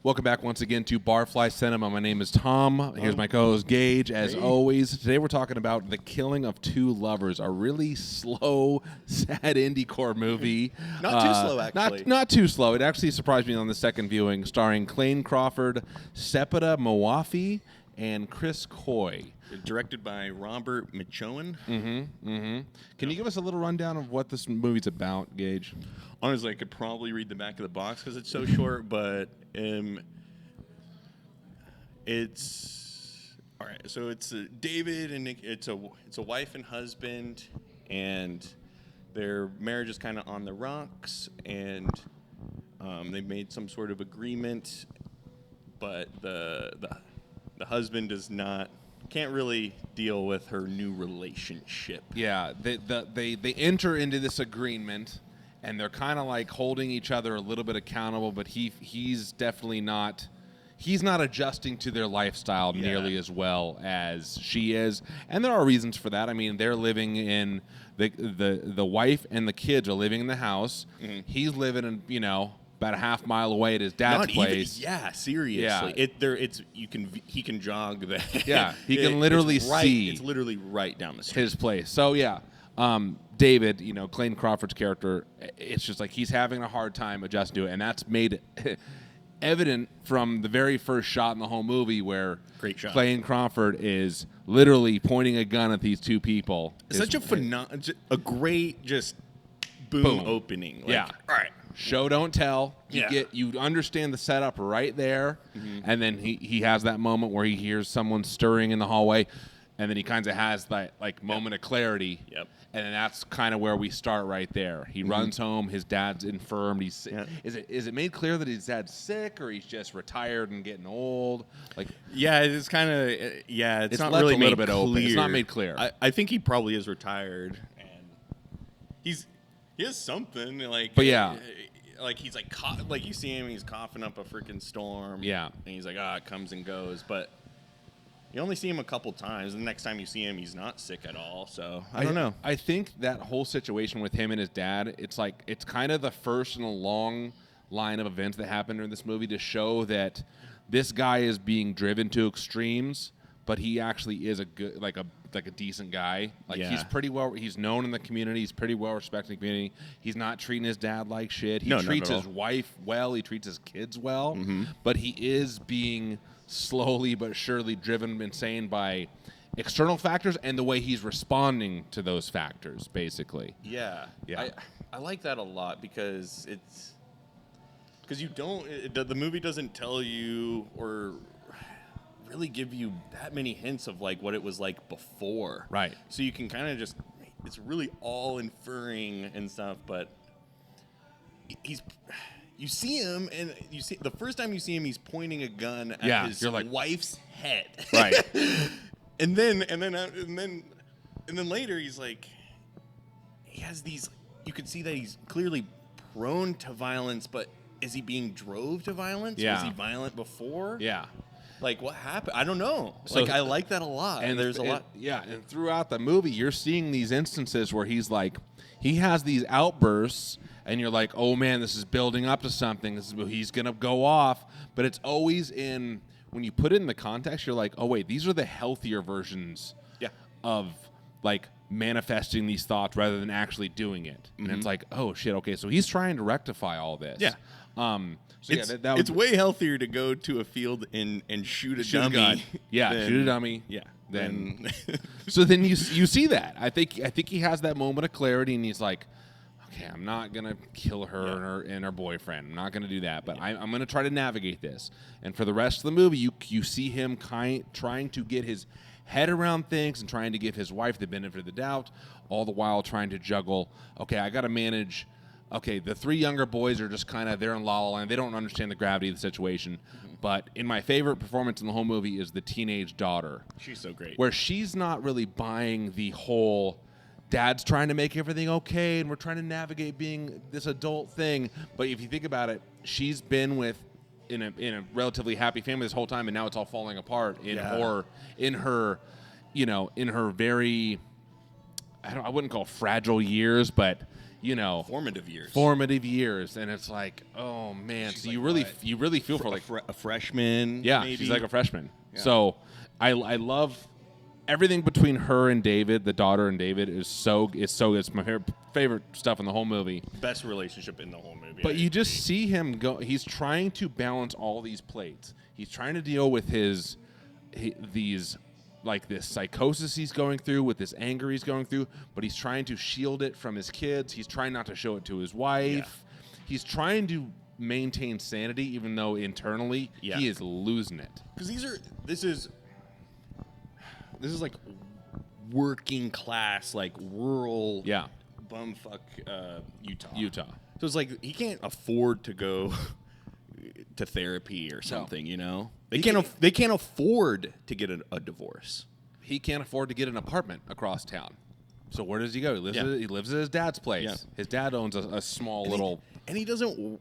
Welcome back once again to Barfly Cinema. My name is Tom. Here's my co-host Gage. As always, today we're talking about The Killing of Two Lovers, a really slow, sad indie-core movie. Not too slow, actually. Not too slow. It actually surprised me on the second viewing, starring Clayne Crawford, Sepideh Moafi, and Chris Coy. Directed by Robert Machoian. Can you give us a little rundown of what this movie's about, Gage? Honestly, I could probably read the back of the box because it's so short, but it's all right. So it's David and Nick. It's a wife and husband, and their marriage is kind of on the rocks, and they made some sort of agreement, but the husband can't really deal with her new relationship. Yeah, they enter into this agreement, and they're kind of like holding each other a little bit accountable, but he's definitely not. He's not adjusting to their lifestyle nearly as well as she is, and there are reasons for that. I mean, they're living in the wife and the kids are living in the house. Mm-hmm. He's living in about a half mile away at his dad's place. Seriously. Yeah. He can jog there. Yeah, he can literally see. It's literally right down the street. His place. So yeah, David, Clayne Crawford's character, it's just like he's having a hard time adjusting to it, and that's made evident from the very first shot in the whole movie where Great shot. Clayne Crawford is literally pointing a gun at these two people. Such a great just boom opening. Like, yeah. All right. Show don't tell. You understand the setup right there, and then he has that moment where he hears someone stirring in the hallway, and then he kind of has that moment of clarity. Yep. And then that's kind of where we start right there. He runs home. His dad's infirmed. Is it made clear that his dad's sick, or he's just retired and getting old? It's kind of It's not left really a little made bit clear. open. It's not made clear. I think he probably is retired, and he has something But yeah. He's you see him, he's coughing up a freaking storm. Yeah. And he's like, it comes and goes. But you only see him a couple times. The next time you see him, he's not sick at all. So I don't know. I think that whole situation with him and his dad, it's kind of the first in a long line of events that happened in this movie to show that this guy is being driven to extremes, but he actually is a good, like a decent guy. He's known in the community. He's pretty well respected in the community. He's not treating his dad like shit. He treats his wife well. He treats his kids well. But he is being slowly but surely driven insane by external factors and the way he's responding to those factors, basically. Yeah. I like that a lot because the movie doesn't tell you or really give you that many hints of what it was like before. Right. So you can kind of just, it's really all inferring and stuff, but you see him, and the first time you see him, he's pointing a gun at his wife's head. Right. and then later he's he has these, you can see that he's clearly prone to violence, but is he being drove to violence? Yeah. Was he violent before? Yeah. What happened? I don't know. So I like that a lot. And there's a lot. Yeah, and throughout the movie, you're seeing these instances where he has these outbursts, and you're like, oh man, this is building up to something. He's gonna go off. But it's always when you put it in the context, you're like, oh wait, these are the healthier versions of manifesting these thoughts rather than actually doing it. And it's like, oh shit, okay, so he's trying to rectify all this. Yeah. It's way healthier to go to a field and shoot a dummy. Shoot a dummy. Yeah. Then so then you see that. I think he has that moment of clarity, and he's like, okay, I'm not gonna kill her and her boyfriend. I'm not gonna do that, but I'm gonna try to navigate this. And for the rest of the movie, you see him trying to get his head around things and trying to give his wife the benefit of the doubt, all the while trying to juggle. Okay, I got to manage. Okay, the three younger boys are just kind of, they're in La La Land. They don't understand the gravity of the situation. But in my favorite performance in the whole movie is the teenage daughter. She's so great. Where she's not really buying the whole, dad's trying to make everything okay, and we're trying to navigate being this adult thing. But if you think about it, she's been in a relatively happy family this whole time, and now it's all falling apart in her very, I wouldn't call fragile years, but formative years, and it's like, oh man. She's so like you really feel for like a freshman. yeah, maybe? she's like a freshman. Yeah. So I love everything between her and David, the daughter and David, it's my favorite stuff in the whole movie. Best relationship in the whole movie. But you just see him go. He's trying to balance all these plates. He's trying to deal with this psychosis he's going through, with this anger he's going through. But he's trying to shield it from his kids. He's trying not to show it to his wife. Yeah. He's trying to maintain sanity, even though internally he is losing it. Because this is like working class, like rural, bumfuck Utah. So it's like he can't afford to go to therapy or something. They can't afford to get a divorce. He can't afford to get an apartment across town. So where does he go? He lives at his dad's place. Yeah. His dad owns a small little. He doesn't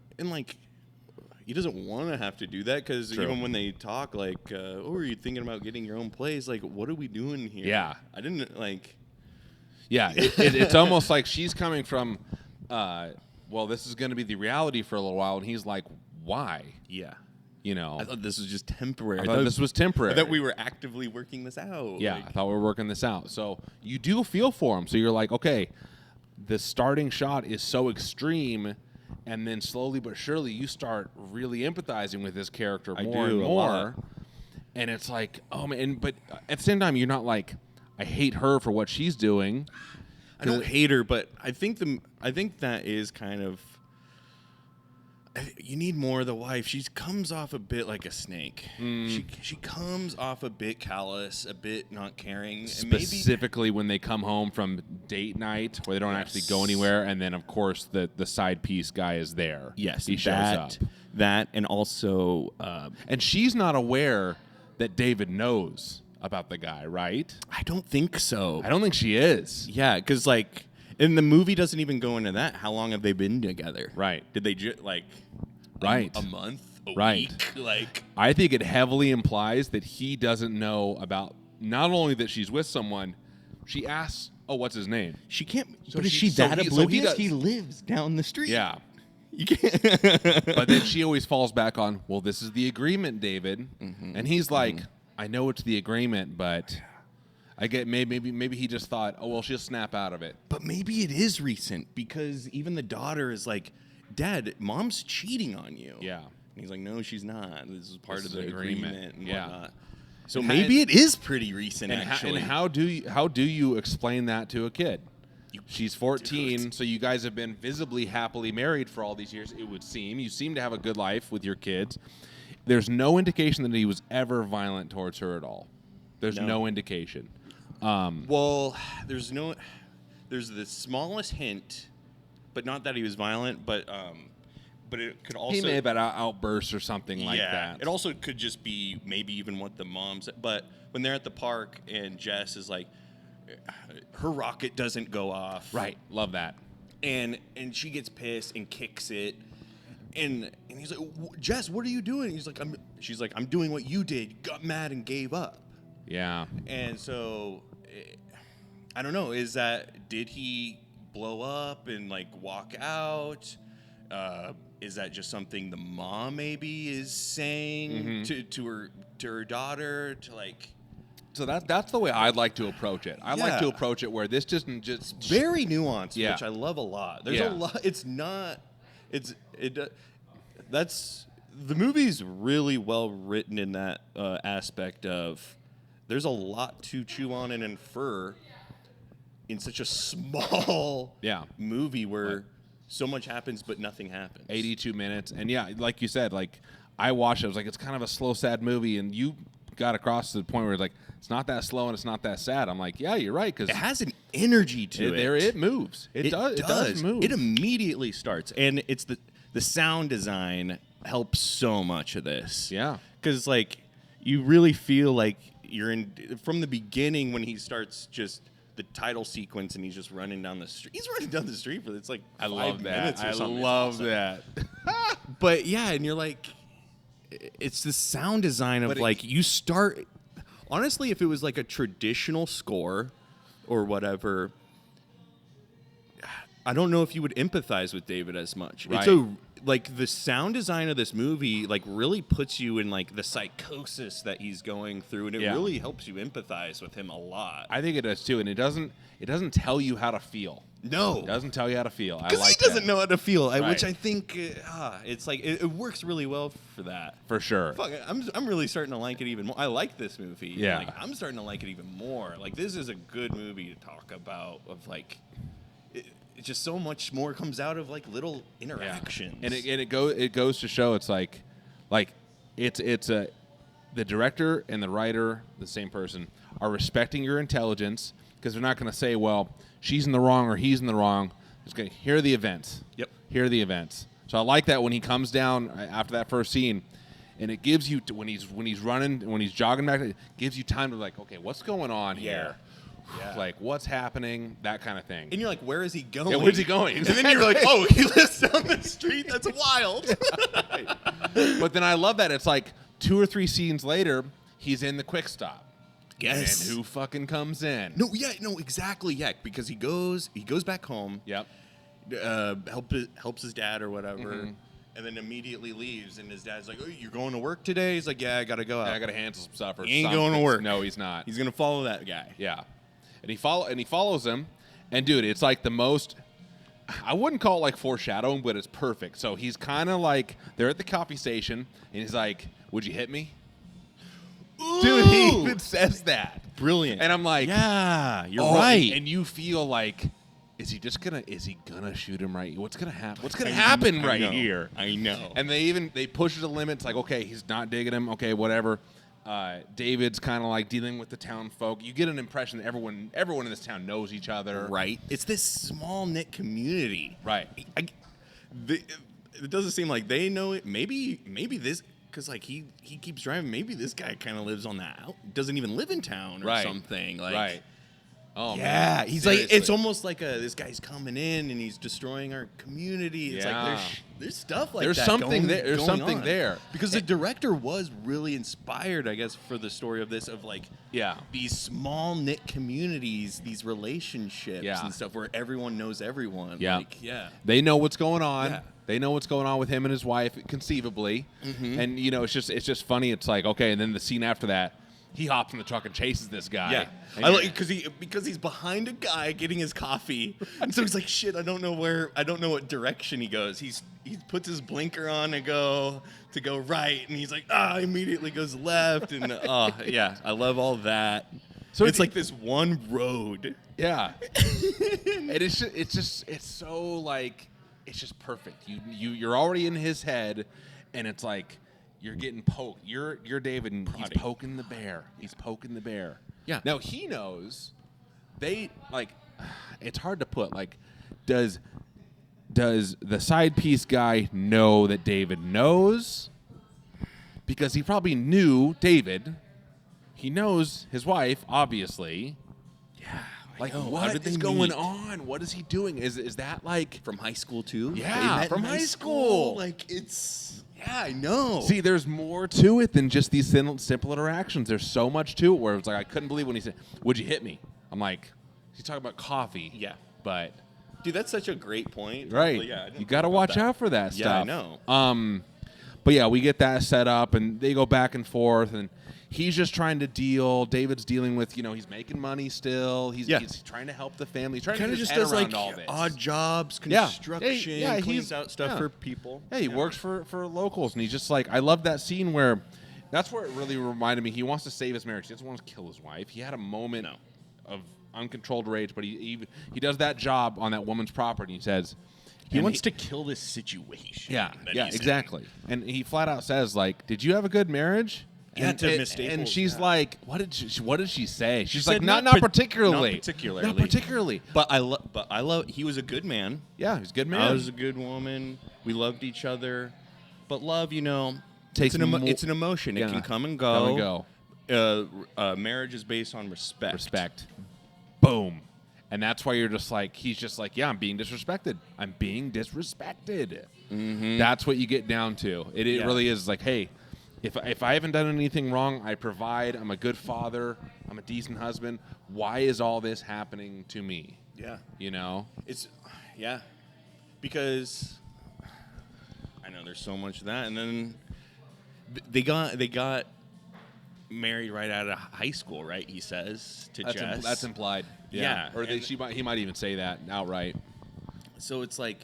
want to have to do that, because even when they talk, like, are you thinking about getting your own place? Like, what are we doing here? Yeah. I didn't like. Yeah, it's almost like she's coming from, this is going to be the reality for a little while, and he's like, why? Yeah. I thought this was just temporary. I thought this was temporary. I thought we were actively working this out. Yeah, I thought we were working this out. So you do feel for him. So you're like, okay, the starting shot is so extreme, and then slowly but surely you start really empathizing with this character more and more. And it's like, oh man, but at the same time, you're not like, I hate her for what she's doing. I don't hate her, but I think that is kind of. You need more of the wife. She comes off a bit like a snake. She comes off a bit callous, a bit not caring. Specifically when they come home from date night, where they don't actually go anywhere, and then of course the side piece guy is there. Yes, he shows up. That and also, and she's not aware that David knows about the guy, right? I don't think so. I don't think she is. Yeah, because like. And the movie doesn't even go into that. How long have they been together? Right. Did they a month? A week? Like, I think it heavily implies that he doesn't know about not only that she's with someone. She asks, "Oh, what's his name?" She can't. So but is she that oblivious? He lives down the street. Yeah. You can't. But then she always falls back on, "Well, this is the agreement, David," and he's like, "I know it's the agreement, but." I get maybe he just thought, oh well, she'll snap out of it. But maybe it is recent, because even the daughter is like, Dad, Mom's cheating on you. Yeah. And he's like, no, she's not. This is part of the agreement and whatnot. So and maybe it is pretty recent, actually. And how do you explain that to a kid? She's 14, so you guys have been visibly happily married for all these years, it would seem. You seem to have a good life with your kids. There's no indication that he was ever violent towards her at all. There's no indication. There's the smallest hint, but not that he was violent, but it could also... He may have had outbursts or something like that. It also could just be maybe even what the mom said. But when they're at the park and Jess is like, her rocket doesn't go off. Right, love that. And she gets pissed and kicks it. And he's like, Jess, what are you doing? She's like, I'm doing what you did, got mad and gave up. Yeah. And so, I don't know, did he blow up and like walk out? Is that just something the mom maybe is saying to her daughter to like? So that's the way I'd like to approach it. I like to approach it where this doesn't just very nuanced, which I love a lot. There's a lot. That's the movie's really well written in that aspect of. There's a lot to chew on and infer in such a small movie where so much happens but nothing happens. 82 minutes. And like you said, like I watched it, I was like, it's kind of a slow, sad movie, and you got across to the point where it's like, it's not that slow and it's not that sad. I'm like, yeah, you're right, because it has an energy to it. It moves. It does move. It immediately starts. And it's the sound design helps so much of this. Yeah. Because like you really feel like you're in from the beginning when he starts just the title sequence and he's just running down the street. He's running down the street for it's like 5 minutes or something. I love that. But yeah, and you're like, it's the sound design of you start. Honestly, if it was like a traditional score or whatever, I don't know if you would empathize with David as much. Right. It's a like the sound design of this movie like really puts you in like the psychosis that he's going through, and it really helps you empathize with him a lot. I think it does too, and it doesn't tell you how to feel. No, It doesn't tell you how to feel. I because like he doesn't that. know how to feel, Right. which I think it's like it works really well for that. For sure. Fuck, I'm really starting to like it even more. I like this movie. Yeah. Like, I'm starting to like it even more. Like this is a good movie to talk about. Of like, it just so much more comes out of like little interactions. And it goes to show it's like it's the director and the writer, the same person, are respecting your intelligence because they're not going to say, well, she's in the wrong or he's in the wrong. Just going, here are the events. Yep. Here are the events. So I like that when he comes down after that first scene, and it gives you when he's running, when he's jogging back, it gives you time to like, okay, what's going on here? Yeah. Like what's happening, that kind of thing. And you're like, where is he going? Yeah, where's he going? And then you're like, oh, he lives down the street. That's wild. But then I love that it's like 2 or 3 scenes later, he's in the quick stop. Yes. And who fucking comes in? No, exactly. Yeah, because he goes back home. Yep. Helps his dad or whatever, and then immediately leaves. And his dad's like, "Oh, you're going to work today?" He's like, "Yeah, I gotta go out. I got to handle some stuff." Or He ain't something. going to work. No, he's not. He's gonna follow that guy." Yeah. And he follows him, and dude, it's like the most. I wouldn't call it like foreshadowing, but it's perfect. So he's kind of like they're at the coffee station, and he's like, "Would you hit me?" Ooh! Dude, he even says that. Brilliant. And I'm like, "Yeah, you're oh, right." And you feel like, is he gonna shoot him right? What's gonna happen? What's gonna happen right here? I know. And they push it to the limit. It's like, okay, he's not digging him. Okay, whatever. David's kind of like dealing with the town folk. You get an impression that everyone in this town knows each other. Right. It's this small knit community. Right. It doesn't seem like they know it. Maybe this. Because like he keeps driving. Maybe this guy kind of lives on that. Doesn't even live in town or something. Like, right. Oh yeah, man. he's Seriously. like it's almost like this guy's coming in and he's destroying our community. It's Yeah. like there's stuff like There's that. something there. There's going something on. there. Because the director was really inspired, I guess, for the story of this of like Yeah. these small knit communities, these relationships Yeah. and stuff where everyone knows everyone. Yeah. Like, yeah. They know what's going on. Yeah. They know what's going on with him and his wife, conceivably. And you know, it's just funny. It's like, okay, and then the scene after that, he hops in the truck and chases this guy. Yeah, And I like because he's behind a guy getting his coffee, and so he's like, "Shit, I don't know what direction he goes." He puts his blinker on to go right, and he's like, immediately goes left, and yeah, I love all that. So it's like this one road. Yeah. And it's so like it's just perfect. You're already in his head, and it's like you're getting poked. You're David, and he's poking the bear. He's poking the bear. Yeah. Now he knows. They like. It's hard to put. Like, does the side piece guy know that David knows? Because he probably knew David. He knows his wife, obviously. Yeah, Like, How what did they is going meet? on? What is he doing? Is that like From high school too? Yeah, They met from in high school. Like it's I know. See, there's more to it than just these simple interactions. There's so much to it where it's like I couldn't believe when he said, "Would you hit me?" I'm like, he's talking about coffee. Yeah. But Dude, that's such a great point. right, Yeah, I didn't you got to think about watch that. out for that Yeah, I stuff. know. But yeah, we get that set up, and they go back and forth, and he's just trying to deal. David's dealing with, he's making money still. He's trying to help the family. He's trying Kind to of get just his does head like around all this. odd jobs, Yeah. construction, Yeah, cleans out stuff yeah. for people. Yeah, he works for locals, and he's just like, I love that scene where, that's where it really reminded me. He wants to save his marriage. He doesn't want to kill his wife. He had a moment of uncontrolled rage, but he does that job on that woman's property. He says He wants to kill this situation. yeah, that yeah, he's in. exactly. And he flat out says, like, "Did you have a good marriage?" Yeah, and, to and- Miss Staples, and she's yeah. like, "What did she say?" She's said like, "Not not particularly, not particularly. not particularly." But I love. He was a good man. Yeah, he's a good man. I was a good woman. We loved each other. But love, Takes it's an emotion. Yeah. It can come and go. Come and go. Marriage is based on respect. Respect. Boom. And that's why you're just like, he's just like, yeah, I'm being disrespected. I'm being disrespected. Mm-hmm. That's what you get down to. It Yeah. really is like, hey, if I haven't done anything wrong, I provide. I'm a good father. I'm a decent husband. Why is all this happening to me? Yeah. You know? It's Yeah, because I know there's so much of that, and then they got married right out of high school, right? He says to Jess. That's implied. Yeah. Or he might even say that outright. So it's like,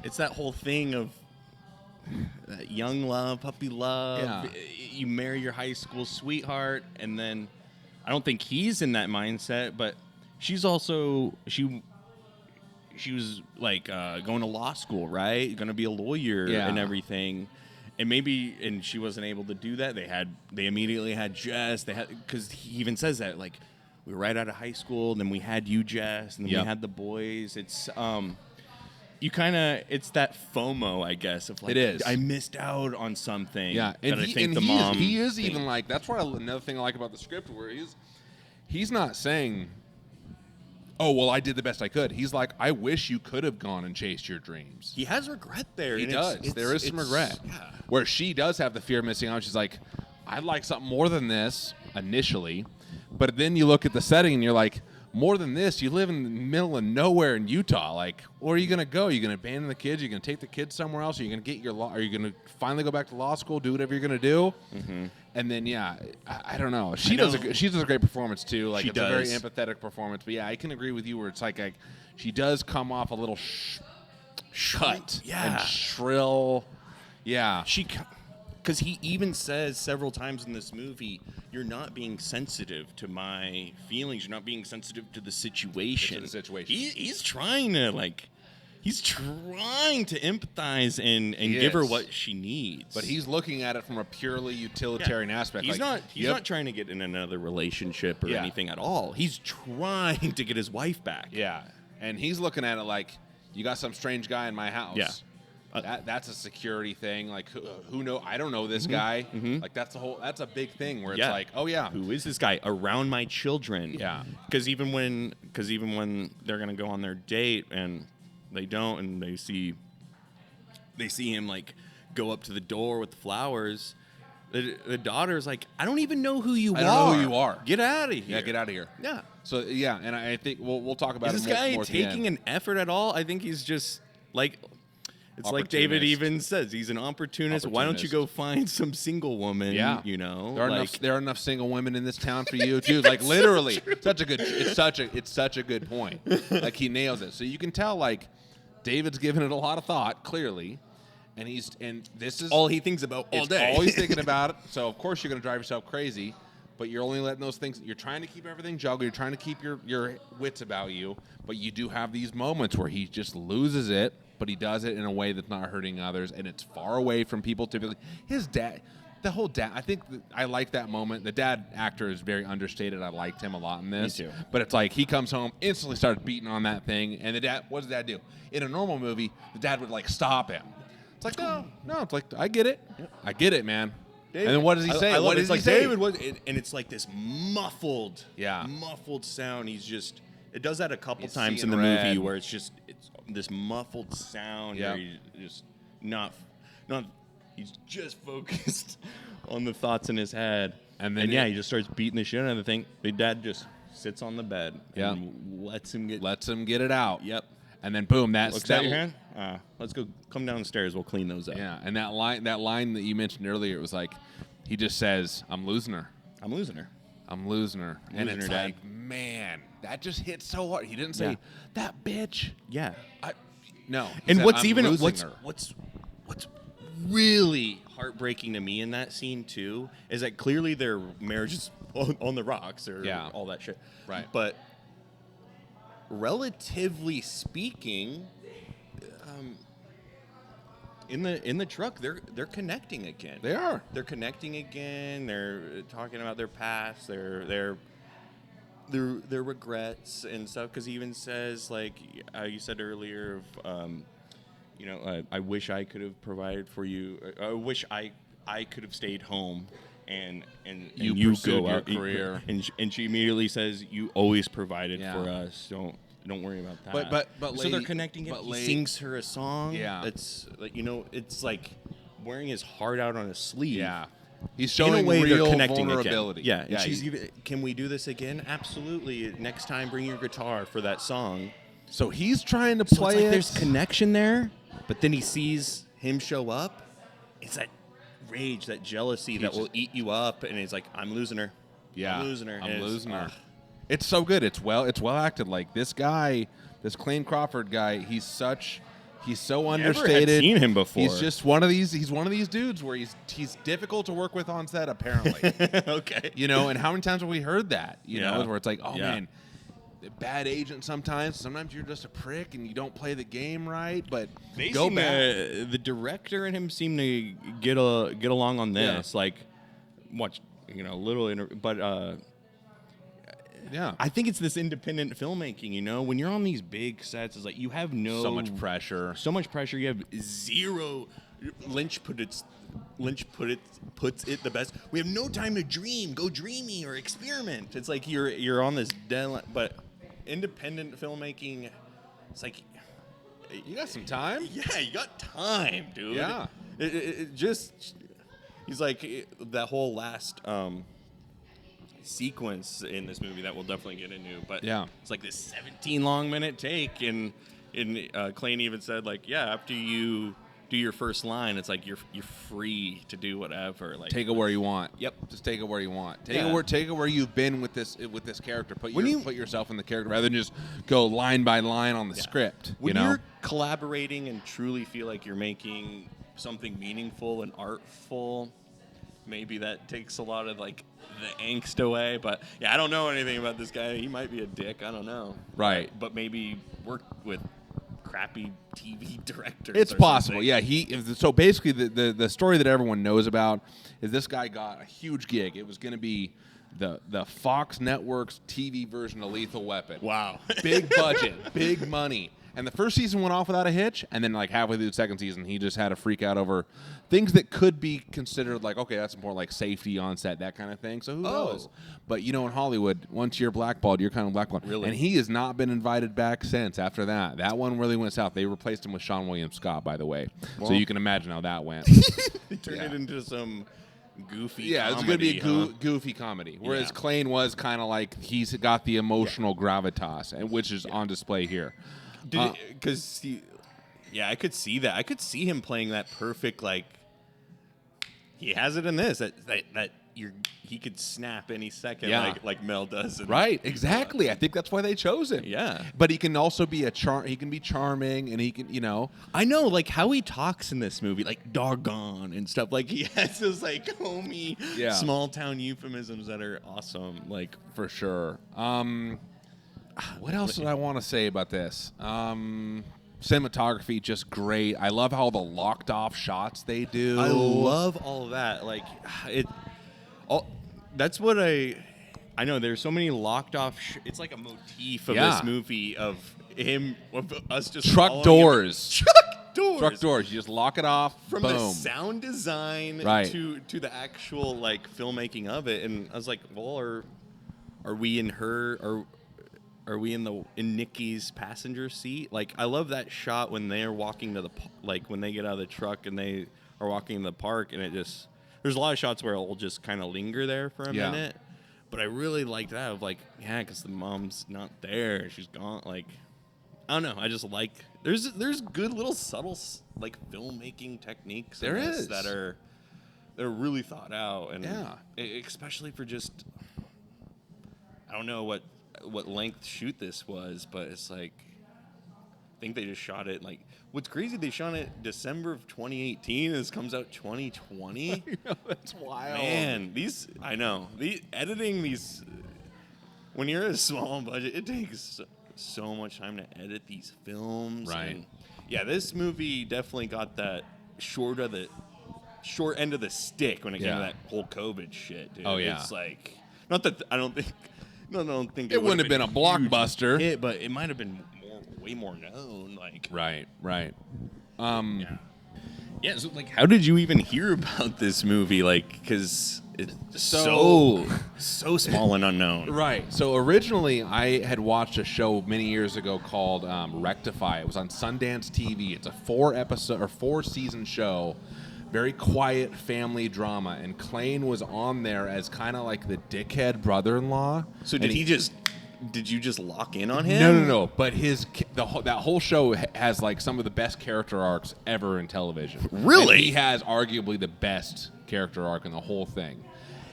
it's that whole thing of young love, puppy love. Yeah. You marry your high school sweetheart, and then I don't think he's in that mindset, but she's also she was like going to law school, right? Going to be a lawyer and everything. And she wasn't able to do that. They immediately had Jess. Because he even says that, like, we were right out of high school, and then we had you, Jess, and then we had the boys. It's it's that FOMO, I guess, of like, it is. I missed out on something. Yeah, and he is even like, that's what another thing I like about the script, where he's not saying, oh, well, I did the best I could. He's like, I wish you could have gone and chased your dreams. He has regret there. He does. There is some regret. Yeah. Where she does have the fear of missing out. She's like, I'd like something more than this initially. But then you look at the setting and you're like, more than this, you live in the middle of nowhere in Utah. Like, where are you going to go? Are you going to abandon the kids? Are you going to take the kids somewhere else? Are you going to get your law? Are you going to finally go back to law school, do whatever you're going to do? Mm-hmm. And then, I don't know. She does a great performance, too. Like, it's a very empathetic performance. But, yeah, I can agree with you where it's like she does come off a little cut and shrill. Yeah. Because he even says several times in this movie, you're not being sensitive to my feelings. You're not being sensitive to the situation. He's trying to, like, he's trying to empathize and give her what she needs. But he's looking at it from a purely utilitarian aspect. He's not trying to get in another relationship or anything at all. He's trying to get his wife back. Yeah. And he's looking at it like, you got some strange guy in my house. Yeah. That's a security thing. Like, who know? I don't know this guy. Mm-hmm. Like, that's a big thing where it's like, oh yeah, who is this guy around my children? Yeah. Because even when they're gonna go on their date and they don't, and they see him like go up to the door with the flowers, the daughter's like, I don't even know who you are. I don't know who you are. Get out of here. Yeah, get out of here. Yeah. So yeah, and I think we'll talk about is it this guy more taking an effort at all? I think he's just like. It's like David even says, he's an opportunist. Why don't you go find some single woman? Yeah, you know, there are enough single women in this town for you too. Like literally, it's such a good point. Like he nails it. So you can tell like David's given it a lot of thought clearly, and this is all he thinks about all day. All he's thinking about it. So of course you're going to drive yourself crazy, but you're only letting those things. You're trying to keep everything juggled. You're trying to keep your wits about you, but you do have these moments where he just loses it. But he does it in a way that's not hurting others, and it's far away from people typically. His dad, the whole dad, I think I like that moment. The dad actor is very understated. I liked him a lot in this. Me too. But it's like he comes home, instantly starts beating on that thing, and the dad, what does dad do? In a normal movie, the dad would like stop him. It's like, no, it's like, I get it. I get it, man. David, and then what does he say? What does he say? David was, and it's like this muffled sound. It does that a couple times in the movie where it's this muffled sound where he's just not he's just focused on the thoughts in his head. And then he just starts beating the shit out of the thing. The dad just sits on the bed and lets him get it out. Yep. And then boom, looks at your hand. Let's go. Come downstairs. We'll clean those up. Yeah. And that line that you mentioned earlier, it was like he just says, "I'm losing her. I'm losing her. I'm losing her." And it's Dad. like, man, that just hit so hard. He didn't say that bitch. Yeah. No. And said, what's really heartbreaking to me in that scene too is that clearly their marriage is on the rocks or all that shit. Right. But relatively speaking, in the truck, they're connecting again. They are. They're connecting again. They're talking about their past. Their regrets and stuff. Because he even says, like you said earlier, I wish I could have provided for you. I wish I could have stayed home and you go out your career. And she immediately says, "You always provided for us. Don't worry about that." But so they're connecting. He sings her a song. Yeah, it's like it's like wearing his heart out on his sleeve. Yeah, he's showing real vulnerability. Again. Yeah, and she's even, can we do this again? Absolutely. Next time, bring your guitar for that song. So he's trying to So play it's like it. there's connection there, but then he sees him show up. It's that rage, that jealousy that will eat you up, and he's like, I'm losing her. Yeah, I'm losing her. I'm And losing her. ugh. It's so good. It's well acted. Like this guy, this Clayne Crawford guy, he's so understated. Never had seen him before. He's just one of these. He's one of these dudes where he's difficult to work with on set. Apparently, Okay. And how many times have we heard that? Where it's like, oh Yeah. man, bad agent. Sometimes you're just a prick and you don't play the game right. But go back. The director and him seem to get along on this. Yeah. Like, watch, but. Yeah, I think it's this independent filmmaking, when you're on these big sets, it's like you have so much pressure. So much pressure. You have zero. Lynch puts it the best. We have no time to dream. Go dreamy or experiment. It's like you're on this deadline. But independent filmmaking, it's like You got some time? yeah, you got time, dude. Yeah. It just he's like that whole last sequence in this movie that we'll definitely get into, but Yeah. it's like this 17-minute take, and Clayne even said, like, yeah, after you do your first line, it's like you're free to do whatever, like Take it where you want. Yep. Just take it where you want. Take Yeah. it where you've been with this character. Put When you- put yourself in the character rather than just go line by line on the script. when you're collaborating and truly feel like you're making something meaningful and artful, maybe that takes a lot of like the angst away. But yeah, I don't know anything about this guy. He might be a dick. I don't know. Right. But maybe work with crappy TV directors. It's or possible. something. Yeah. So basically, the story that everyone knows about is this guy got a huge gig. It was going to be the Fox Network's TV version of Lethal Weapon. Wow. Big budget, big money. And the first season went off without a hitch, and then like halfway through the second season, he just had a freak out over things that could be considered like, okay, that's more like safety on set, that kind of thing. So who knows? But in Hollywood, once you're blackballed, you're kind of blackballed. Really? And he has not been invited back since after that. That one really went south. They replaced him with Sean William Scott, by the way. So you can imagine how that went. They turned it into some goofy Yeah, it's going to be a goofy comedy. Whereas Yeah. Clayne was kind of like, he's got the emotional gravitas, and which is on display here. Because I could see that. I could see him playing that perfect, like, he has it in this, that he could snap any second, Yeah. like Mel does. Right, exactly. I think that's why they chose him. Yeah. But he can also be he can be charming, and he can, I know, like, how he talks in this movie, like, doggone and stuff. Like, he has those, like, homey, small-town euphemisms that are awesome. Like, for sure. What else did I want to say about this? Cinematography, just great. I love how the locked off shots they do. I love all of that. Like, that's what I know. There's so many locked off. It's like a motif of this movie of us just truck doors. Truck doors. Truck doors. You just lock it off. From boom. the sound design to the actual like filmmaking of it. And I was like, well, are we in her? Are we in Nikki's passenger seat? Like, I love that shot when they're walking to when they get out of the truck and they are walking to the park, and there's a lot of shots where it'll just kind of linger there for a minute. But I really like that of like, yeah, because the mom's not there, she's gone. Like, I don't know. I just like there's good little subtle like filmmaking techniques There in this is. that are really thought out, and Yeah. especially for just I don't know what length shoot this was, but it's like I think they just shot it like what's crazy, they shot it December of 2018 and this comes out 2020. That's wild. Man, the editing these when you're at a small budget, it takes so much time to edit these films. Right. And yeah, this movie definitely got that short end of the stick when it came to that whole COVID shit, dude. Oh, yeah. It's like not that I don't think It wouldn't have been a blockbuster. but it might have been way more known. Like, Right. yeah. So, like, how did you even hear about this movie? Like, because it's so small and unknown. Right. So originally, I had watched a show many years ago called Rectify. It was on Sundance TV. It's a 4-season show. Very quiet family drama, and Clayne was on there as kind of like the dickhead brother-in-law. So did he just did you just lock in on him? No. But that whole show has like some of the best character arcs ever in television. Really? And he has arguably the best character arc in the whole thing.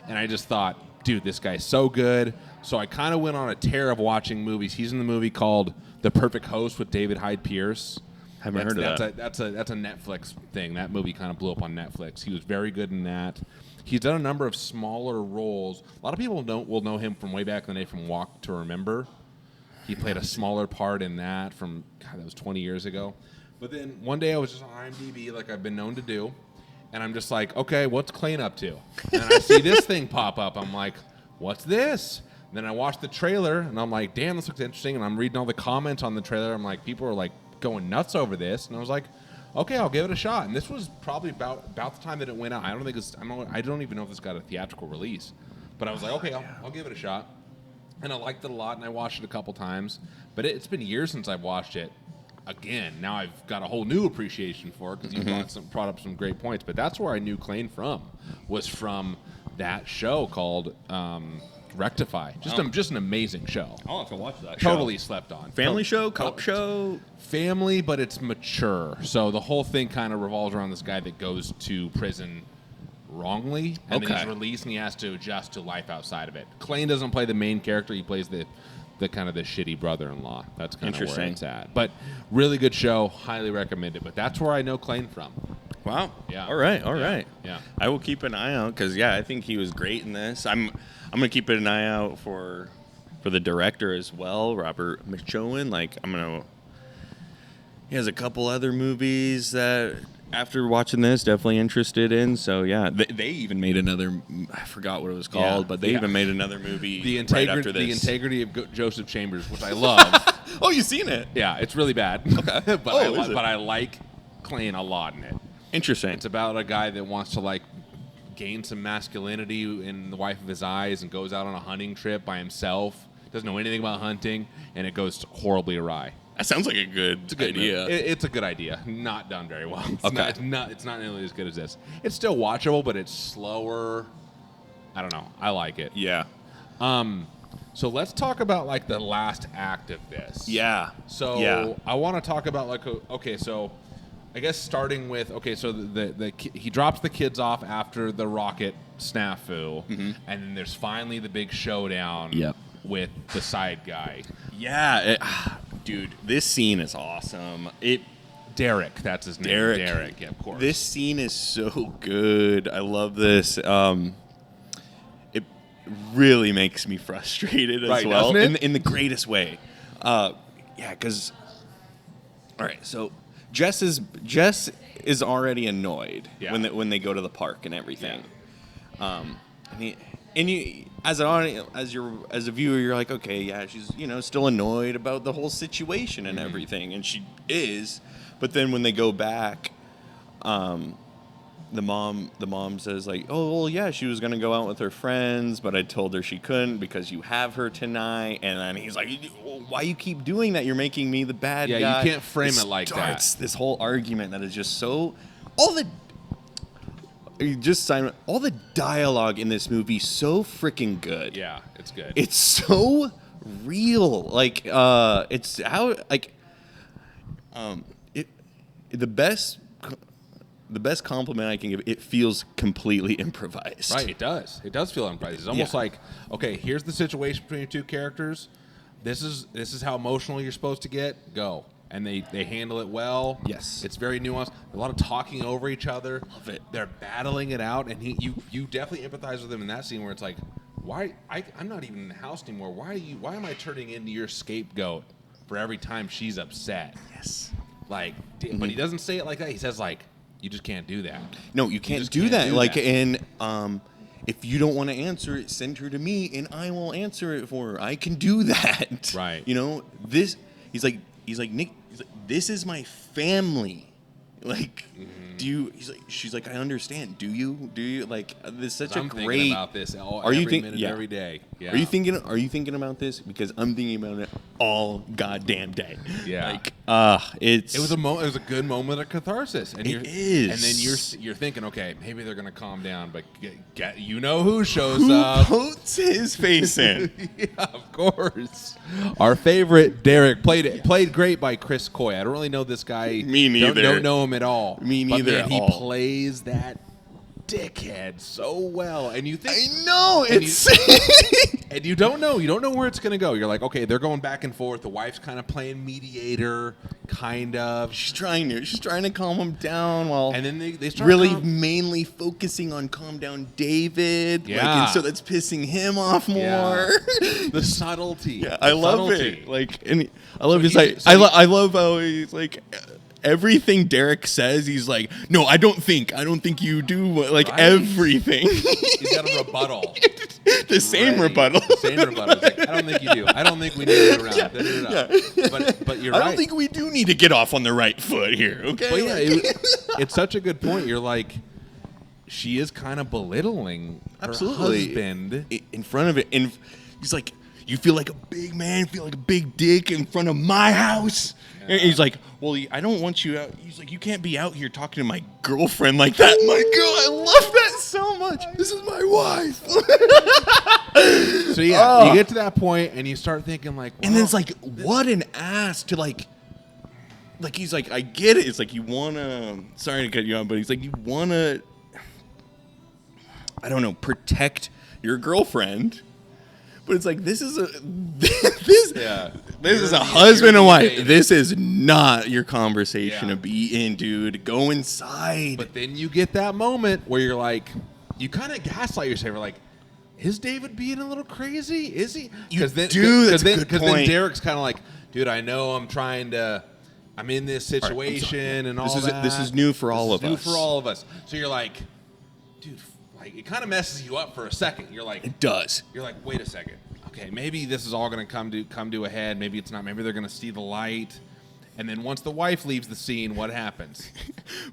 And I just thought, dude, this guy's so good. So I kind of went on a tear of watching movies. He's in the movie called The Perfect Host with David Hyde Pierce. Haven't heard of that. That's a Netflix thing. That movie kind of blew up on Netflix. He was very good in that. He's done a number of smaller roles. A lot of people will know him from way back in the day from Walk to Remember. He played a smaller part in that from, God, that was 20 years ago. But then one day I was just on IMDb like I've been known to do. And I'm just like, okay, what's Clayne up to? And I see this thing pop up. I'm like, what's this? And then I watched the trailer, and I'm like, damn, this looks interesting. And I'm reading all the comments on the trailer. I'm like, people are like going nuts over this. And I was like, okay, I'll give it a shot. And this was probably about the time that it went out. I don't even know if this got a theatrical release. But I was like, okay, I'll give it a shot. And I liked it a lot, and I watched it a couple times. But it's been years since I've watched it. Again, now I've got a whole new appreciation for it because you brought up some great points. But that's where I knew Clayne was from that show called Rectify. Just an amazing show. I'll have to watch that. Totally slept on. Family show, cop show. Family, but it's mature. So the whole thing kind of revolves around this guy that goes to prison wrongly, and then he's released and he has to adjust to life outside of it. Clayne doesn't play the main character; he plays the kind of the shitty brother-in-law. That's kind of where it's at. But really good show, highly recommend it. But that's where I know Clayne from. Wow. Yeah. All right. Yeah. I will keep an eye out because I think he was great in this. I'm gonna keep an eye out for the director as well, Robert Machoian. He has a couple other movies that after watching this definitely interested in. So yeah, they even made another. I forgot what it was called, but they even made another movie right after this. The Integrity of Joseph Chambers, which I love. Oh, you've seen it? Yeah, it's really bad. Okay, but I like Clayne a lot in it. Interesting. It's about a guy that wants to like gain some masculinity in the wife of his eyes and goes out on a hunting trip by himself. Doesn't know anything about hunting, and it goes horribly awry. That sounds like a good idea. It's a good idea. Not done very well. Okay. It's not nearly as good as this. It's still watchable, but it's slower. I don't know. I like it. Yeah. So let's talk about like the last act of this. Yeah. So I want to talk about so I guess starting with so he drops the kids off after the rocket snafu, and then there's finally the big showdown. Yep. With the side guy. Yeah. Dude, this scene is awesome. Derek, that's his name. Derek, yeah, of course. This scene is so good. I love this. It really makes me frustrated as well, in the greatest way. Because all right, so Jess is already annoyed when they go to the park and everything. Yeah. And you, as an audience, as a viewer, you're like, okay, yeah, she's still annoyed about the whole situation and everything, and she is. But then when they go back, the mom says like, oh well, yeah, she was gonna go out with her friends, but I told her she couldn't because you have her tonight. And then he's like, why you keep doing that? You're making me the bad guy. Yeah, you can't frame it like that. Starts this whole argument that is just so all the dialogue in this movie so freaking good. Yeah, it's good. It's so real. Like it's how the best compliment I can give. It feels completely improvised. Right, it does. It does feel improvised. It's almost like, okay, here's the situation between the two characters. This is how emotional you're supposed to get. Go. And they handle it well. Yes. It's very nuanced. A lot of talking over each other. Love it. They're battling it out, and you definitely empathize with him in that scene where it's like, why I'm not even in the house anymore. Why am I turning into your scapegoat for every time she's upset? Yes. Like, but he doesn't say it like that. He says like, you just can't do that. No, you can't do that. And if you don't want to answer it, send her to me, and I will answer it for her. I can do that. Right. He's like Nick. He's like, this is my family. Like, do you? She's like, I understand. Do you? Like, this is such I'm a great. thinking about this every minute, every day. Yeah. Are you thinking about this? Because I'm thinking about it all goddamn day. Yeah. Like, It was a good moment of catharsis, and it is. And then you're thinking, okay, maybe they're gonna calm down, but you know who shows Who up? puts his face in? Yeah, of course. Our favorite Derek played great by Chris Coy. I don't really know this guy. Me neither. Don't know him at all. Me neither. But man, at he all. plays that dickhead so well, and you think I know it's. and you don't know where it's gonna go. You're like, okay, they're going back and forth. The wife's kind of playing mediator, kind of. She's trying to calm him down while. And then they start really mainly focusing on calm down David. Yeah. Like, and so that's pissing him off more. Yeah. The subtlety. Yeah, the I love subtlety. it. Like, and I love his like. I love how he's like. Everything Derek says, he's like, no, I don't think you do like Right. everything. He's got a rebuttal. The same Ready. rebuttal. Same rebuttal. He's like, I don't think you do. I don't think we need to go around. Yeah. But you're right. I don't think we do need to get off on the right foot here. Okay. But yeah, it's such a good point. You're like, she is kind of belittling her husband in front of it, and he's like, you feel like a big man, feel like a big dick in front of my house. And he's like, well, I don't want you out. He's like, you can't be out here talking to my girlfriend like that. My girl, I love that so much. This is my wife. So yeah, you get to that point and you start thinking like, and then it's like, what an ass to like he's like, I get it. It's like you wanna. Sorry to cut you off, but he's like, you wanna. I don't know, protect your girlfriend. But it's like, this is a husband and wife. This is not your conversation to be in, dude. Go inside. But then you get that moment where you're like, you kind of gaslight yourself. You're like, is David being a little crazy? Is he? That's a good point. Then Derek's kind of like, dude, I know I'm in this situation and all that. This is new for all of us. New for all of us. So you're like, dude. Like, it kind of messes you up for a second. You're like, it does. You're like, wait a second. Okay, maybe this is all going to come to a head. Maybe it's not. Maybe they're going to see the light. And then once the wife leaves the scene, what happens?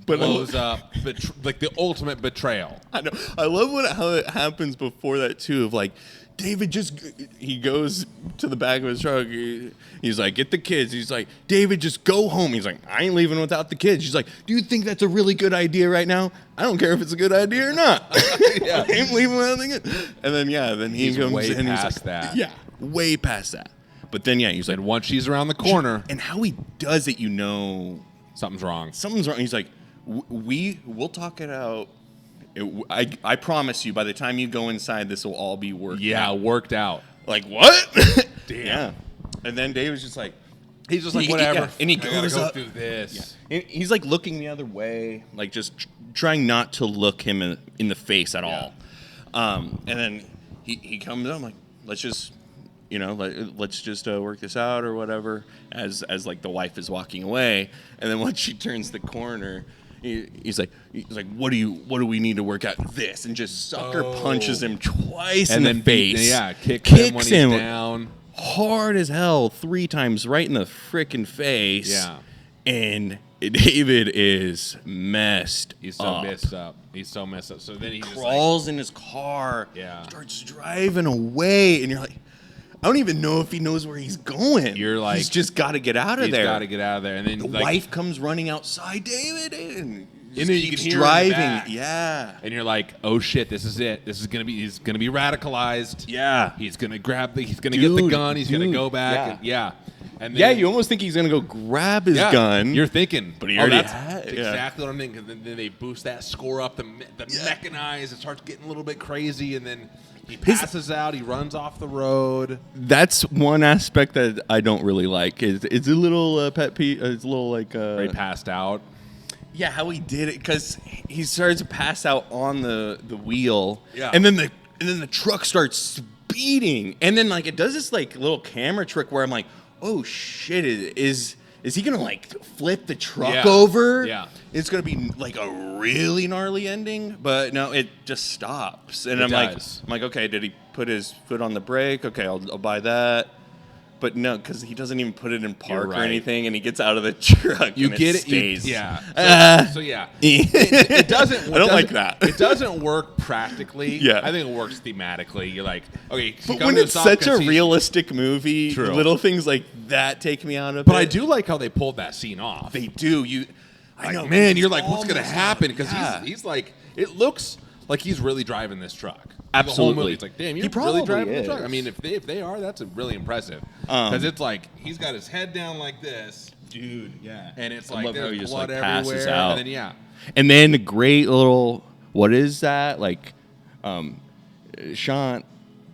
Blows up. Like the ultimate betrayal. I know. I love how it happens before that too. Of like, David he goes to the back of his truck. He's like, get the kids. He's like, David, just go home. He's like, I ain't leaving without the kids. She's like, do you think that's a really good idea right now? I don't care if it's a good idea or not. I ain't leaving without the kids. And then he comes way and he's past like, that. Yeah, way past that. But then he's like, And once she's around the corner, and how he does it, something's wrong. Something's wrong. He's like, we'll talk it out. I promise you, by the time you go inside, this will all be worked out. Yeah, worked out. Like, what? Damn. Yeah. And then David's just like, He's just like, whatever. Yeah. And he I gotta goes go up. through this. Yeah. And he's like looking the other way, like just trying not to look him in the face at all. And then he comes up, like, let's just, let's just work this out or whatever, as like the wife is walking away. And then once she turns the corner, he's like, what do we need to work out? This, and just sucker punches him twice in the face. Kicks him when he's down. Hard as hell 3 times right in the frickin' face. Yeah. And David is messed He's so up. messed up. So then he crawls in his car. Yeah. Starts driving away, and you're like, I don't even know if he knows where he's going. You're like, he's just got to get out of there. He's got to get out of there. And then the wife comes running outside, David, and then you can hear driving. him in the back. Yeah. And you're like, oh shit, this is it. He's gonna be radicalized. Yeah. He's gonna get the gun. He's gonna go back. And then, you almost think he's gonna go grab his gun. You're thinking, but he already that's had it. exactly what I'm thinking. Then they boost that score up. The mechanized. It starts getting a little bit crazy, and then he passes out. He runs off the road. That's one aspect that I don't really like. It's a little pet peeve. It's a little like he passed out. Yeah, how he did it, because he starts to pass out on the wheel. Yeah. And then the truck starts speeding, and then like it does this like little camera trick where I'm like, oh shit, is he gonna like flip the truck over? Yeah. It's gonna be like a really gnarly ending, but no, it just stops. And I'm like, okay, did he put his foot on the brake? Okay, I'll buy that. But no, because he doesn't even put it in park or right. anything, and he gets out of the truck. You and get it. Stays. Yeah. So yeah, it doesn't. I don't like that. It doesn't work practically. Yeah. I think it works thematically. You're like, okay, But when it's such a realistic movie, True. little things like that take me out of it. But I do like how they pulled that scene off. They do. I know, man, it's you're like, what's gonna almost happen? Because yeah. he's like, it looks like he's really driving this truck. Absolutely. The whole movie, it's like, damn, you're probably really driving the is. truck. I mean, if they are, that's really impressive. Because it's like he's got his head down like this, dude, yeah. and it's I like love how there's he just, blood like, passes everywhere, out. and then yeah. And then a great little, what is that? Like, shot,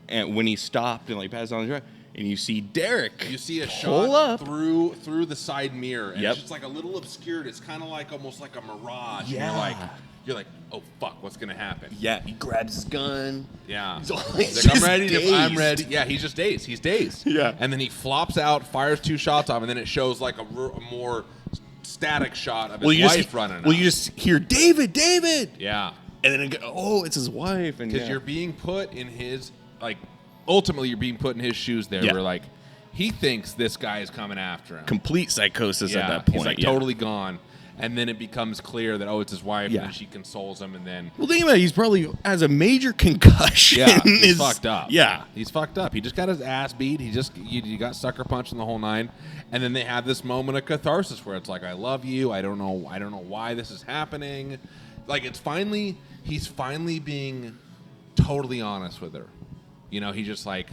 and when he stopped and like passed on the truck, and you see Derek. You see a pull shot up. through the side mirror, and Yep. it's just like a little obscured. It's kind of like almost like a mirage. Yeah. And you're like, oh fuck, what's gonna happen? Yeah, he grabs his gun. Yeah. He's He's like, I'm just ready. I'm dazed. ready. Yeah, he's just dazed. He's dazed. Yeah. And then he flops out, fires 2 shots off, and then it shows like a more static shot of his wife running. Well, you just hear David, David. Yeah. And then it's his wife. And Because you're being put in his ultimately you're being put in his shoes there. Yeah. Where like he thinks this guy is coming after him. complete psychosis Yeah, at that point. he's like yeah. totally gone. And then it becomes clear that it's his wife, Yeah. and then she consoles him, and then Well, think about it. He's probably has a major concussion. yeah, he's fucked up. Yeah. He's fucked up. He just got his ass beat. You got sucker punched in the whole 9, and then they have this moment of catharsis where it's like, I love you. I don't know why this is happening. Like he's finally being totally honest with her. You know, he's just like,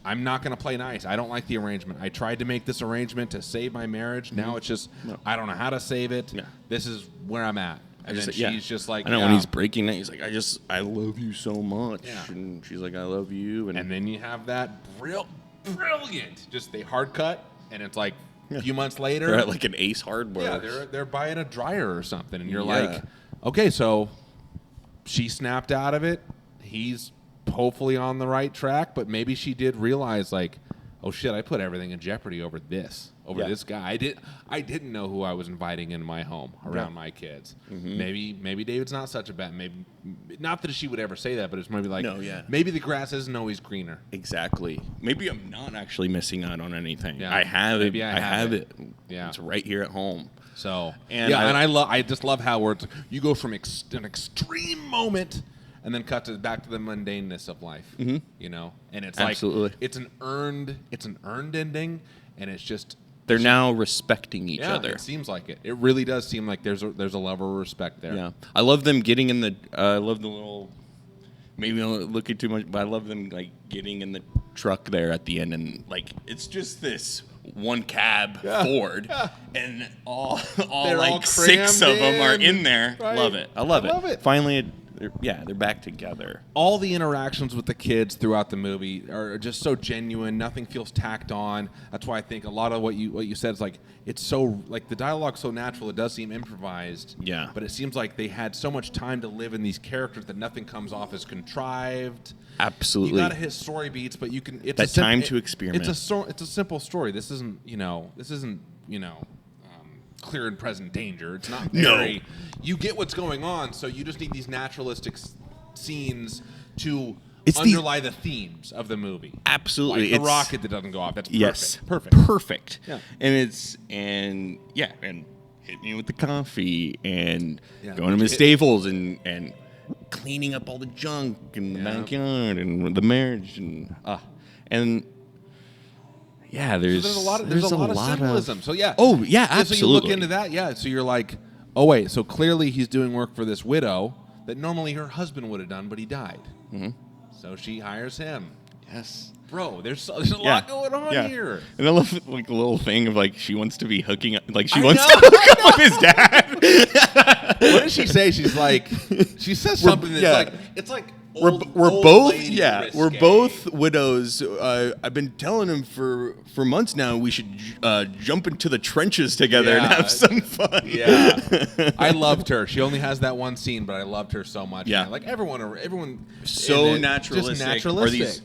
I'm not going to play nice. I don't like the arrangement. I tried to make this arrangement to save my marriage. Now it's just, I don't know how to save it. Yeah. This is where I'm at. And then she's just like, I know when he's breaking that, he's like, I love you so much. Yeah. And she's like, I love you. And then you have that brilliant, just they hard cut, and it's like a few months later. they're at like an Ace Hardware. Yeah, they're buying a dryer or something, and you're Yeah. like, okay, so she snapped out of it. He's hopefully on the right track, but maybe she did realize, like, oh shit, I put everything in jeopardy over this guy. I didn't know who I was inviting into my home around my kids. Mm-hmm. Maybe David's not such a bad. Maybe not that she would ever say that, but it's maybe like, maybe the grass isn't always greener. Exactly. Maybe I'm not actually missing out on anything. Yeah. I have Maybe it. I have it. Yeah. It's right here at home. So And I just love how you go from an extreme moment and then cut back to the mundaneness of life. Mm-hmm. You know, and it's Absolutely. like it's an earned ending, and it's just They're now respecting each yeah, other. It seems like it. It really does seem like there's a level of respect there. Yeah, I love them getting in the. I love the little. Maybe I'm looking too much, but I love them like getting in the truck there at the end, and like it's just this one cab Ford, and all They're like all 6 of them are crammed in there. Right. Love it. I love it. Finally, they're back together. All the interactions with the kids throughout the movie are just so genuine. Nothing feels tacked on. That's why I think a lot of what you said is like it's so like the dialogue's so natural. It does seem improvised. Yeah. But it seems like they had so much time to live in these characters that nothing comes off as contrived. Absolutely. You gotta hit story beats, but you can. It's That time to experiment. It's a simple story. This isn't clear and present danger. It's not very. You get what's going on, so you just need these naturalistic scenes to underlie the themes of the movie. Absolutely. Like the rocket that doesn't go off. That's perfect. Yes. Perfect. Yeah. And hit me with the coffee and Yeah. going to Miss Staples and cleaning up all the junk in the backyard and the marriage and yeah, there's a lot of symbolism. So yeah. Oh yeah, So absolutely. you look into that, yeah. So you're like, oh wait, so clearly he's doing work for this widow that normally her husband would have done, but he died. Mm-hmm. So she hires him. Yes. Bro, there's a lot going on here. And I love like a little thing of like she wants to be hooking up, like she wants to hook up with his dad. What does she say? She's like, she says something that's like, it's like old, we're old both lady we're risque. both widows. I've been telling him for months now we should jump into the trenches together and Yeah. have some fun. Yeah, I loved her. She only has that one scene, but I loved her so much. Yeah. Man. Like everyone, So in it, naturalistic. just naturalistic.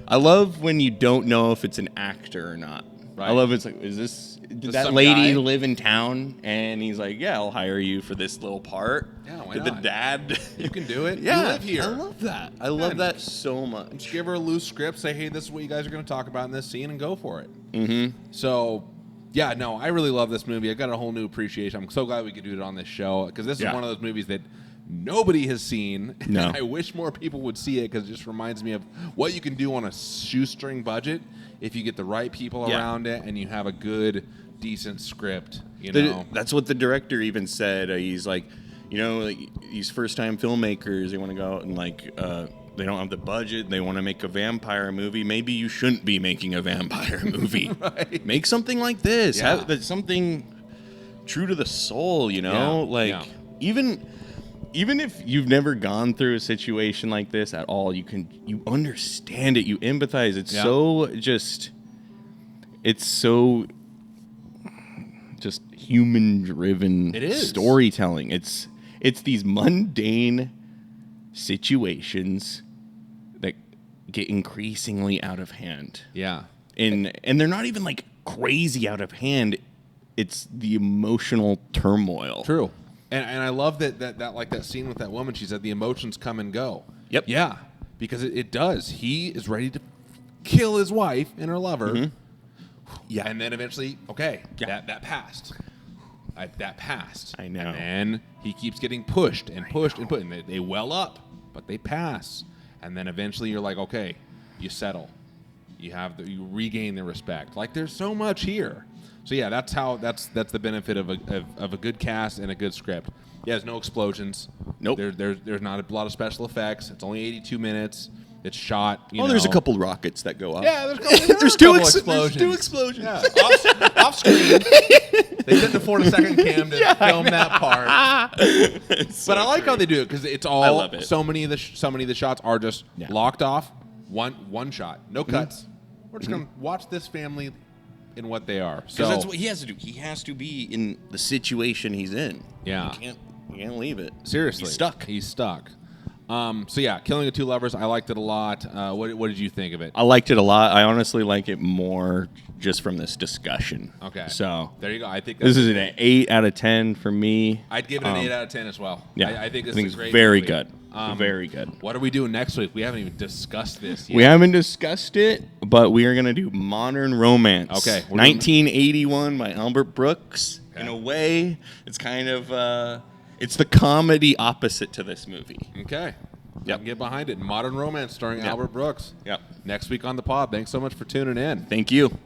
I love when you don't know if it's an actor or not. Right. I love it's like, did that some lady guy? live in town? And he's like, yeah, I'll hire you for this little part. Yeah, why Did not? the dad? You can do it. Yeah, You live here. I love that. I love Man. that so much. Just give her a loose script. Say, hey, this is what you guys are going to talk about in this scene, and go for it. Mm-hmm. So, yeah, no, I really love this movie. I got a whole new appreciation. I'm so glad we could do it on this show because this is one of those movies that nobody has seen. No. I wish more people would see it because it just reminds me of what you can do on a shoestring budget if you get the right people around it and you have a good, decent script. You know, That's what the director even said. He's like, you know, like, these first-time filmmakers, they want to go out and like, they don't have the budget. They want to make a vampire movie. Maybe you shouldn't be making a vampire movie. Right. Make something like this. Yeah. That's something true to the soul. You know, even if you've never gone through a situation like this at all, you understand it. You empathize. It's so just human-driven It is. storytelling. It's these mundane situations that get increasingly out of hand. Yeah. And they're not even like crazy out of hand. It's the emotional turmoil. True. And I love that like that scene with that woman. She said the emotions come and go. Yep. Yeah. Because it does. He is ready to kill his wife and her lover. Mm-hmm. Yeah. And then eventually, okay, Yeah. that passed. That passed. I know. And then he keeps getting pushed and pushed and pushed. And they well up, but they pass. And then eventually you're like, okay, you settle. You regain the respect. Like there's so much here. So yeah, that's the benefit of a good cast and a good script. Yeah, there's no explosions. Nope. There's not a lot of special effects. It's only 82 minutes. It's shot. There's a couple rockets that go up. Yeah, There's two explosions. Yeah, off screen. They couldn't afford a second cam to film that part. But I like how they do it because it's all. I love it. So many of the shots are just locked off. One shot, no cuts. We're just gonna watch this family in what they are. So Because that's what he has to do. He has to be in the situation he's in. Yeah. You can't leave it. seriously, He's stuck. He's stuck. So yeah, Killing of Two Lovers. I liked it a lot. What did you think of it? I liked it a lot. I honestly like it more just from this discussion. Okay. So there you go. I think this is an 8 out of 10 for me. I'd give it an 8 out of 10 as well. Yeah. I think this it's is a great very movie. good. Very good. What are we doing next week? We haven't even discussed this yet. We haven't discussed it, but we are going to do Modern Romance. Okay. 1981 by Albert Brooks. Okay. In a way, it's kind of it's the comedy opposite to this movie. Okay. Yep. I can get behind it. Modern Romance starring Albert Brooks. Yep. Next week on the pod. Thanks so much for tuning in. Thank you.